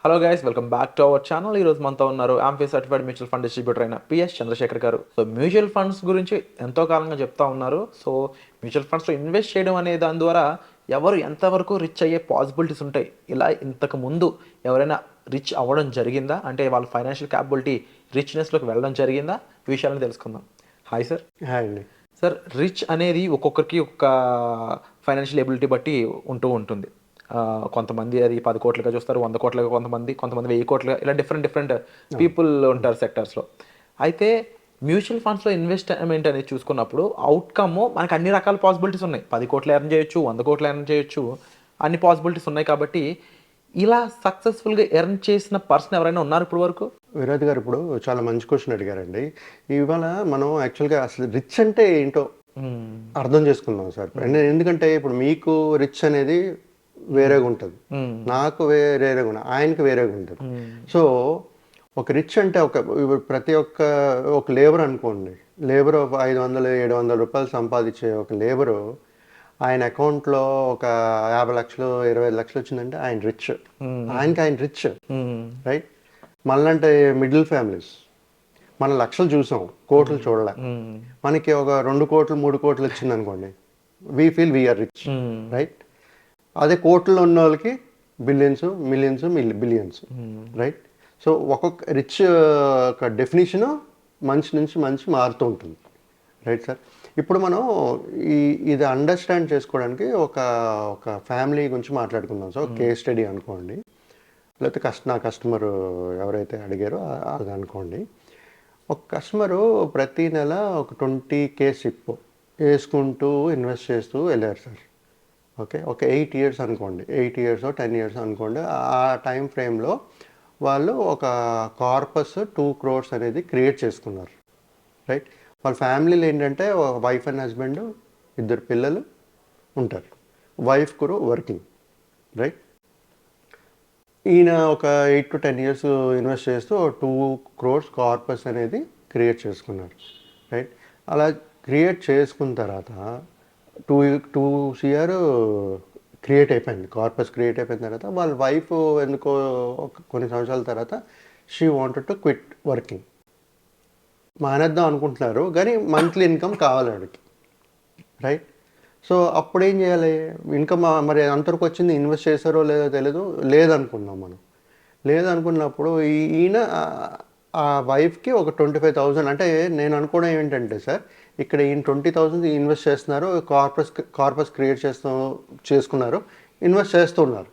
Hello guys, welcome back to our channel. ఈరోజు మనతో ఉన్నారు amphi certified mutual fund distributor అయిన పిఎస్ చంద్రశేఖర్ గారు. సో మ్యూచువల్ ఫండ్స్ గురించి ఎంతో కాలంగా చెప్తా ఉన్నారు. సో మ్యూచువల్ ఫండ్స్లో ఇన్వెస్ట్ చేయడం అనే దాని ద్వారా ఎవరు ఎంతవరకు రిచ్ అయ్యే పాసిబిలిటీస్ ఉంటాయి, ఇలా ఇంతకు ముందు ఎవరైనా రిచ్ అవ్వడం జరిగిందా, అంటే వాళ్ళ ఫైనాన్షియల్ క్యాపబిలిటీ రిచ్నెస్లోకి వెళ్ళడం జరిగిందా, ఈ విషయాలను తెలుసుకుందాం. Hi sir. హాయ్ అండి. సార్, రిచ్ అనేది ఒక్కొక్కరికి ఒక్క ఫైనాన్షియల్ ఎబిలిటీ బట్టి ఉంటూ ఉంటుంది. కొంతమంది అది 10 కోట్లుగా చూస్తారు, 100 కోట్లుగా, కొంతమంది 1000 కోట్లుగా, ఇలా డిఫరెంట్ పీపుల్ ఉంటారు సెక్టర్స్లో. అయితే మ్యూచువల్ ఫండ్స్లో ఇన్వెస్ట్మెంట్ అనేది చూసుకున్నప్పుడు అవుట్కమ్ మనకు అన్ని రకాల పాసిబిలిటీస్ ఉన్నాయి. 10 కోట్లు ఎర్న్ చేయొచ్చు, 100 కోట్లు ఎర్న్ చేయొచ్చు, అన్ని పాసిబిలిటీస్ ఉన్నాయి. కాబట్టి ఇలా సక్సెస్ఫుల్గా ఎర్న్ చేసిన పర్సన్ ఎవరైనా ఉన్నారు ఇప్పుడు వరకు? విరాజ్ గారు ఇప్పుడు చాలా మంచి క్వశ్చన్ అడిగారండి. ఇవాళ మనం యాక్చువల్గా అసలు రిచ్ అంటే ఏంటో అర్థం చేసుకుందాం సార్. ఎందుకంటే ఇప్పుడు మీకు రిచ్ అనేది వేరేగా ఉంటుంది, నాకు వేరేగా ఉంటుంది, ఆయనకి వేరేగా ఉంటుంది. సో ఒక రిచ్ అంటే ప్రతి ఒక లేబర్ అనుకోండి, లేబర్ 500-700 రూపాయలు సంపాదించే ఒక లేబరు ఆయన అకౌంట్లో ఒక 50 లక్షలు 25 లక్షలు వచ్చిందంటే ఆయన రిచ్. ఆయన రిచ్, రైట్? మళ్ళంటే మిడిల్ ఫ్యామిలీస్ మన లక్షలు చూసాం, కోట్లు చూడలే. మనకి ఒక 2 కోట్లు 3 కోట్లు వచ్చింది అనుకోండి, we feel we are rich, right? అదే కోట్లు ఉన్న వాళ్ళకి billions, millions, billions, right? So ఒక్కొక్క రిచ్ ఒక డెఫినేషను మంచి నుంచి మంచి మారుతూ ఉంటుంది, రైట్ సార్? ఇప్పుడు మనం ఇది అండర్స్టాండ్ చేసుకోవడానికి ఒక ఫ్యామిలీ గురించి మాట్లాడుకుందాం సార్. కేస్ స్టడీ అనుకోండి, లేకపోతే నా కస్టమర్ ఎవరైతే అడిగారో అది అనుకోండి. ఒక కస్టమరు ప్రతి నెల ఒక 20K సిప్ వేసుకుంటూ ఇన్వెస్ట్ చేస్తూ వెళ్ళారు సార్. ఓకే, ఒక 8 ఇయర్స్ అనుకోండి, 8 ఇయర్స్ 10 ఇయర్స్ అనుకోండి. ఆ టైం ఫ్రేమ్లో వాళ్ళు ఒక కార్పస్ 2 crores అనేది క్రియేట్ చేసుకున్నారు, రైట్? వాళ్ళ ఫ్యామిలీలో ఏంటంటే వైఫ్ అండ్ హస్బెండ్, 2 పిల్లలు ఉంటారు. వైఫ్ కూడా వర్కింగ్, రైట్? ఈయన ఒక 8 to 10 ఇయర్స్ ఇన్వెస్ట్ చేస్తూ 2 crores కార్పస్ అనేది క్రియేట్ చేసుకున్నారు, రైట్? అలా క్రియేట్ చేసుకున్న తర్వాత 2 CR క్రియేట్ అయిపోయింది, కార్పస్ క్రియేట్ అయిపోయిన తర్వాత వాళ్ళ వైఫ్ ఎందుకో కొన్ని సంవత్సరాల తర్వాత she wanted to quit working, మానేద్దాం అనుకుంటున్నారు, కానీ మంత్లీ ఇన్కమ్ కావాలి ఆవిడకి, రైట్? సో అప్పుడు ఏం చేయాలి? ఇన్కమ్ మరి అంతవరకు వచ్చింది, ఇన్వెస్ట్ చేశారో లేదో తెలియదు, లేదనుకున్నాం మనం. లేదనుకున్నప్పుడు ఈయన ఆ వైఫ్కి ఒక 25,000, అంటే నేను అనుకోవడం ఏంటంటే సార్, ఇక్కడ ఈయన 20,000 ఇన్వెస్ట్ చేస్తున్నారు, కార్పస్ క్రియేట్ చేసుకున్నారు, ఇన్వెస్ట్ చేస్తున్నారు.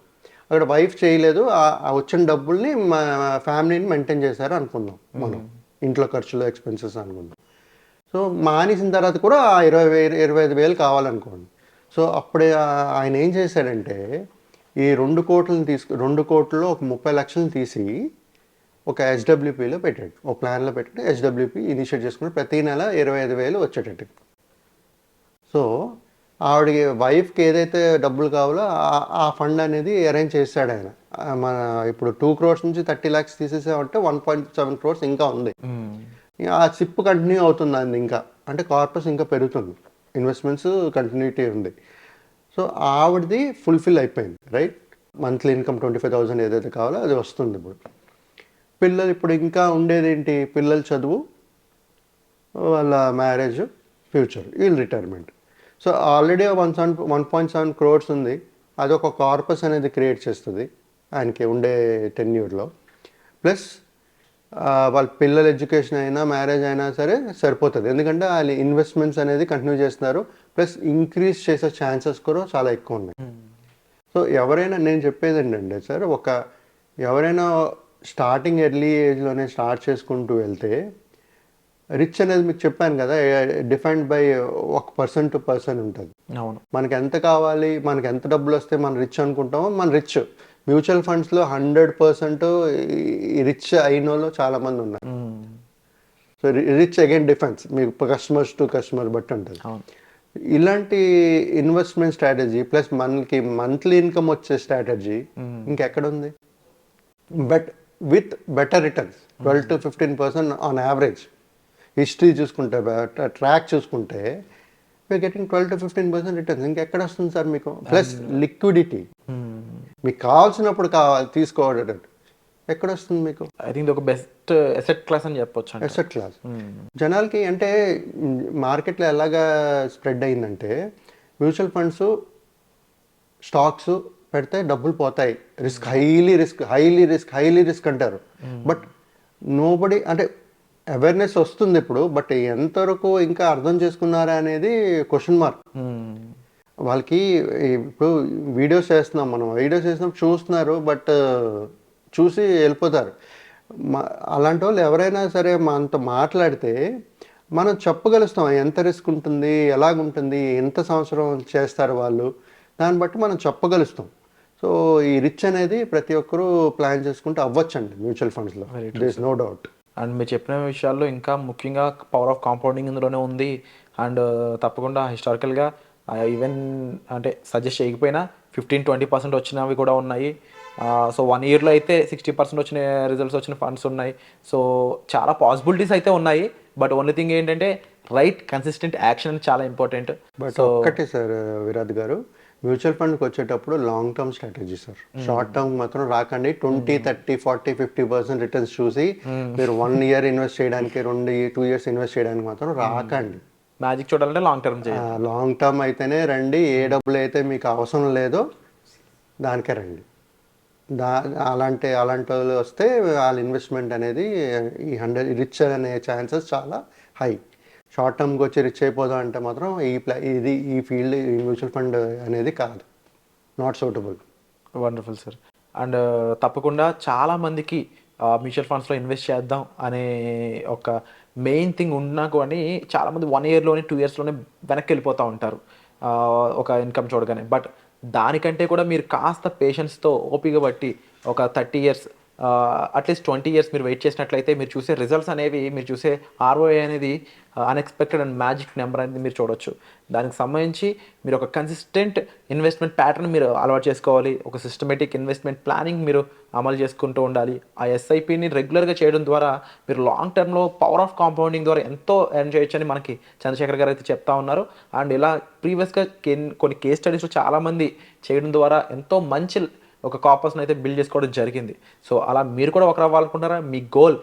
అక్కడ వైఫ్ చేయలేదు, ఆ వచ్చిన డబ్బుల్ని మా ఫ్యామిలీని మెయింటైన్ చేశారు అనుకుందాం మనం, ఇంట్లో ఖర్చులు ఎక్స్పెన్సెస్ అనుకుందాం. సో మానేసిన తర్వాత కూడా 25,000 కావాలనుకోండి. సో అప్పుడే ఆయన ఏం చేశాడంటే ఈ 2 కోట్లను 2 కోట్లలో ఒక 30 లక్షలను తీసి ఒక HWPలో పెట్టాడు, ఒక ప్లాన్లో పెట్టాడు. HWP ఇనిషియేట్ చేసుకుని ప్రతి నెల 25,000 వచ్చేటట్టు. సో ఆవిడకి వైఫ్కి ఏదైతే డబ్బులు కావాలో ఆ ఫండ్ అనేది అరేంజ్ చేశాడు ఆయన. మన ఇప్పుడు 2 crores నుంచి 30 lakhs తీసేసామంటే 1.7 crores ఇంకా ఉంది. ఆ సిప్ కంటిన్యూ అవుతుంది అండి, ఇంకా అంటే కార్పస్ ఇంకా పెరుగుతుంది, ఇన్వెస్ట్మెంట్స్ కంటిన్యూటీ ఉంది. సో ఆవిడది ఫుల్ఫిల్ అయిపోయింది, రైట్? మంత్లీ ఇన్కమ్ 25,000 ఏదైతే కావాలో అది వస్తుంది. పిల్లలు ఇప్పుడు ఇంకా ఉండేది ఏంటి? పిల్లల చదువు, వాళ్ళ మ్యారేజ్, ఫ్యూచర్, వీళ్ళు రిటైర్మెంట్. సో ఆల్రెడీ 1.7 crores ఉంది, అదొక కార్పస్ అనేది క్రియేట్ చేస్తుంది ఆయనకి ఉండే టెన్యూర్లో. ప్లస్ వాళ్ళ పిల్లల ఎడ్యుకేషన్ అయినా మ్యారేజ్ అయినా సరే సరిపోతుంది, ఎందుకంటే వాళ్ళు ఇన్వెస్ట్మెంట్స్ అనేది కంటిన్యూ చేస్తున్నారు. ప్లస్ ఇంక్రీజ్ చేసే ఛాన్సెస్ కూడా చాలా ఎక్కువ ఉన్నాయి. సో ఎవరైనా, నేను చెప్పేది ఏంటంటే సార్, ఎవరైనా స్టార్టింగ్ ఎర్లీ ఏజ్లోనే స్టార్ట్ చేసుకుంటూ వెళ్తే రిచ్ అనేది మీకు చెప్పాను కదా, డిఫైన్డ్ బై ఒక పర్సన్ టు పర్సన్ ఉంటుంది. అవును, మనకి ఎంత కావాలి, మనకి ఎంత డబ్బులు వస్తే మనం రిచ్ అనుకుంటామో మన రిచ్. మ్యూచువల్ ఫండ్స్లో 100% రిచ్ అయిన వాళ్ళు చాలామంది ఉన్నారు. సో రిచ్ అగైన్ డిఫెన్స్ మీకు కస్టమర్స్ టు కస్టమర్ బట్టి ఉంటుంది. ఇలాంటి ఇన్వెస్ట్మెంట్ స్ట్రాటజీ ప్లస్ మనకి మంత్లీ ఇన్కమ్ వచ్చే స్ట్రాటజీ ఇంకెక్కడ ఉంది? With better returns, 12 to 15% on average. History చూసుకుంటే, ట్రాక్ చూసుకుంటే వీఆర్ గెటింగ్ 12 to 15% రిటర్న్స్. ఇంకెక్కడ వస్తుంది సార్ మీకు? ప్లస్ లిక్విడిటీ, మీకు కావాల్సినప్పుడు తీసుకోవడం. ఎక్కడ వస్తుంది మీకు ఐ థింక్ ఒక బెస్ట్ ఎసెట్ క్లాస్ అని చెప్పొచ్చు అంటే. Asset class? జనాలకి అంటే మార్కెట్లో ఎలాగా స్ప్రెడ్ అయిందంటే మ్యూచువల్ ఫండ్స్ స్టాక్స్ పెడితే డబ్బులు పోతాయి, రిస్క్ హైలీ రిస్క్ అంటారు. బట్ నోబడి అంటే అవేర్నెస్ వస్తుంది ఇప్పుడు, బట్ ఎంతవరకు ఇంకా అర్థం చేసుకున్నారా అనేది క్వశ్చన్ మార్క్. వాళ్ళకి ఇప్పుడు వీడియోస్ చేస్తున్నాం, మనం వీడియోస్ చేస్తున్నాం చూస్తున్నారు, బట్ చూసి వెళ్ళిపోతారు. అలాంటి వాళ్ళు ఎవరైనా సరే మనతో మాట్లాడితే మనం చెప్పగలుస్తాం ఎంత రిస్క్ ఉంటుంది, ఎలాగుంటుంది, ఎంత సంవత్సరం చేస్తారు వాళ్ళు, దాన్ని బట్టి మనం చెప్పగలుస్తాం. సో ఈ రిచ్ అనేది ప్రతి ఒక్కరూ ప్లాన్ చేసుకుంటే అవ్వచ్చండి మ్యూచువల్ ఫండ్స్లో, there is no doubt. And మీరు చెప్పిన విషయాల్లో ఇంకా ముఖ్యంగా పవర్ ఆఫ్ కాంపౌండింగ్ ఇందులోనే ఉంది. అండ్ తప్పకుండా హిస్టారికల్గా ఈవెన్ అంటే సజెస్ట్ చేయకపోయినా 15-20% వచ్చినవి కూడా ఉన్నాయి. సో 1 ఇయర్లో అయితే 60% వచ్చిన రిజల్ట్స్ వచ్చిన ఫండ్స్ ఉన్నాయి. సో చాలా పాసిబిలిటీస్ అయితే ఉన్నాయి. బట్ ఓన్లీ థింగ్ ఏంటంటే రైట్ కన్సిస్టెంట్ యాక్షన్ అనేది చాలా ఇంపార్టెంట్. బట్ ఒక్కటే సార్ విరాట్ గారు, మ్యూచువల్ ఫండ్కి వచ్చేటప్పుడు long term strategy sir. Short term మాత్రం రాకండి. 20, 30, 40, 50% రిటర్న్స్ చూసి మీరు 1 ఇయర్ ఇన్వెస్ట్ చేయడానికి, 2 ఇయర్స్ ఇన్వెస్ట్ చేయడానికి మాత్రం రాకండి. మ్యాజిక్ చూడాలంటే లాంగ్ టర్మ్ చేయాలి. లాంగ్ టర్మ్ అయితేనే రండి. ఏ డబ్బులు అయితే మీకు అవసరం లేదో దానికే రండి. అలాంటి వాళ్ళు వస్తే వాళ్ళ ఇన్వెస్ట్మెంట్ అనేది ఈ 100 రిచ్ అనే ఛాన్సెస్ చాలా హై. షార్ట్ టర్మ్కి వచ్చి రిచ్ అయిపోదాం అంటే మాత్రం ఈ ఫీల్డ్, ఈ మ్యూచువల్ ఫండ్ అనేది కాదు, not suitable. Wonderful sir. And తప్పకుండా చాలామందికి మ్యూచువల్ ఫండ్స్లో ఇన్వెస్ట్ చేద్దాం అనే ఒక మెయిన్ థింగ్ ఉన్నా కానీ చాలామంది 1 ఇయర్లోనే 2 ఇయర్స్లోనే వెనక్కి వెళ్ళిపోతూ ఉంటారు ఒక ఇన్కమ్ చూడగానే. బట్ దానికంటే కూడా మీరు కాస్త పేషెన్స్తో ఓపిక బట్టి ఒక 30 ఇయర్స్ అట్లీస్ట్ 20 ఇయర్స్ మీరు వెయిట్ చేసినట్లయితే మీరు చూసే రిజల్ట్స్ అనేవి, మీరు చూసే ROI అనేది అన్ఎక్స్పెక్టెడ్ అండ్ మ్యాజిక్ నెంబర్ అనేది మీరు చూడొచ్చు. దానికి సంబంధించి మీరు ఒక కన్సిస్టెంట్ ఇన్వెస్ట్మెంట్ ప్యాటర్న్ మీరు అలవాటు చేసుకోవాలి. ఒక సిస్టమేటిక్ ఇన్వెస్ట్మెంట్ ప్లానింగ్ మీరు అమలు చేసుకుంటూ ఉండాలి. ఆ SIPని రెగ్యులర్గా చేయడం ద్వారా మీరు లాంగ్ టర్మ్లో పవర్ ఆఫ్ కాంపౌండింగ్ ద్వారా ఎంతో ఎర్న్ చేయొచ్చని మనకి చంద్రశేఖర్ గారు అయితే చెప్తా ఉన్నారు. అండ్ ఇలా ప్రీవియస్గా కొన్ని కేస్ స్టడీస్లో చాలామంది చేయడం ద్వారా ఎంతో మంచి ఒక కాపర్స్ని అయితే బిల్డ్ చేసుకోవడం జరిగింది. సో అలా మీరు కూడా ఒకరు అవ్వాలనుకుంటారా? మీ గోల్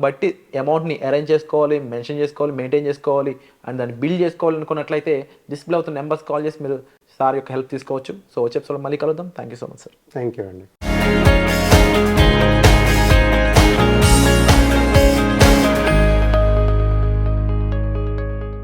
బట్టి అమౌంట్ని అరేంజ్ చేసుకోవాలి, మెన్షన్ చేసుకోవాలి, మెయింటైన్ చేసుకోవాలి అండ్ దాన్ని బిల్డ్ చేసుకోవాలి అనుకున్నట్లయితే డిస్ప్లే అవుతున్న నెంబర్స్ కాల్ చేసి మీరు సార్ యొక్క హెల్ప్ తీసుకోవచ్చు. సో వచ్చే ఎపిసోడ్లో మళ్ళీ కలుద్దాం. Thank you so much sir. Thank you అండి.